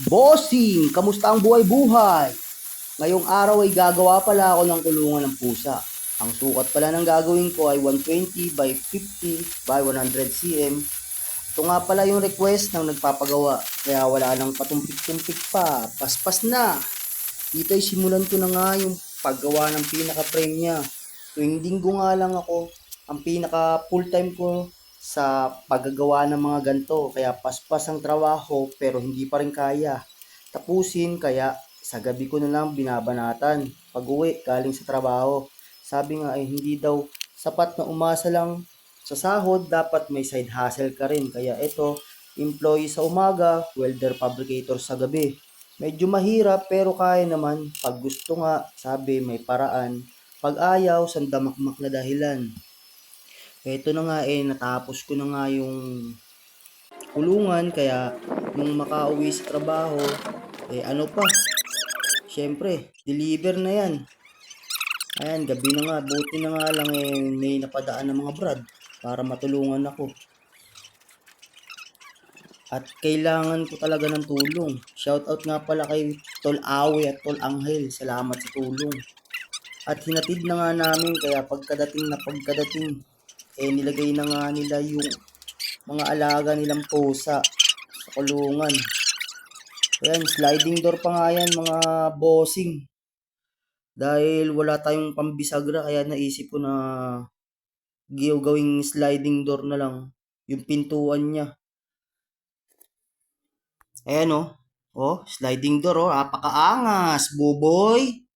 Bossing, kamusta ang buhay-buhay? Ngayong araw ay gagawa pala ako ng kulungan ng pusa. Ang sukat pala ng gagawin ko ay 120 by 50 by 100 cm. Ito nga pala yung request ng nagpapagawa. Kaya wala nang patumpik-tumpik pa. Paspas na. Dito ay simulan ko na nga yung paggawa ng pinaka-frame niya. Tuwing linggo nga lang ako, ang pinaka full-time ko sa paggagawa ng mga ganto. Kaya paspas ang trabaho pero hindi pa rin kaya tapusin. Kaya sa gabi ko na lang binabanatan pag uwi galing sa trabaho. Sabi nga ay hindi daw sapat na umasa lang sa sahod, dapat may side hustle ka rin. Kaya ito, employee sa umaga, welder fabricator sa gabi. Medyo mahirap pero kaya naman. Pag gusto nga, sabi may paraan. Pag ayaw, sandamakmak na dahilan. Ito na nga natapos ko na nga yung kulungan. Kaya nung makauwi sa trabaho, ano pa, syempre, deliver na yan. Ayan, gabi na nga, buti na nga lang may napadaan ng mga brad para matulungan ako. At kailangan ko talaga ng tulong. Shoutout nga pala kay Tol Awe at Tol Angel. Salamat sa tulong. At hinatid na nga namin kaya pagkadating nilagay na nga nila yung mga alaga nilang pusa sa kulungan. Ayan, sliding door pa nga yan mga bossing. Dahil wala tayong pambisagra kaya naisip ko na gawing sliding door na lang yung pintuan niya. Ayan oh. Oh, sliding door oh. Apakaangas, buboy.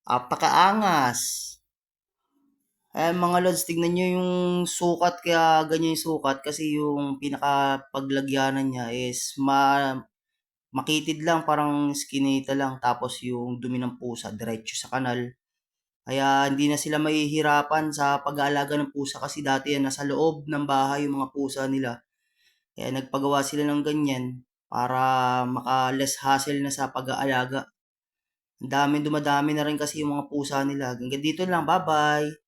Apakaangas. Ayan mga lods, tignan nyo yung sukat. Kaya ganyan yung sukat. Kasi yung pinakapaglagyanan niya is makitid lang. Parang skinita lang. Tapos yung dumi ng pusa, diretso sa kanal. Kaya hindi na sila mahihirapan sa pag-aalaga ng pusa. Kasi dati yan, nasa loob ng bahay yung mga pusa nila. Kaya nagpagawa sila ng ganyan para maka-less hassle na sa pag-aalaga. Ang dami dumadami na rin kasi yung mga pusa nila. Hanggang dito lang. Bye-bye!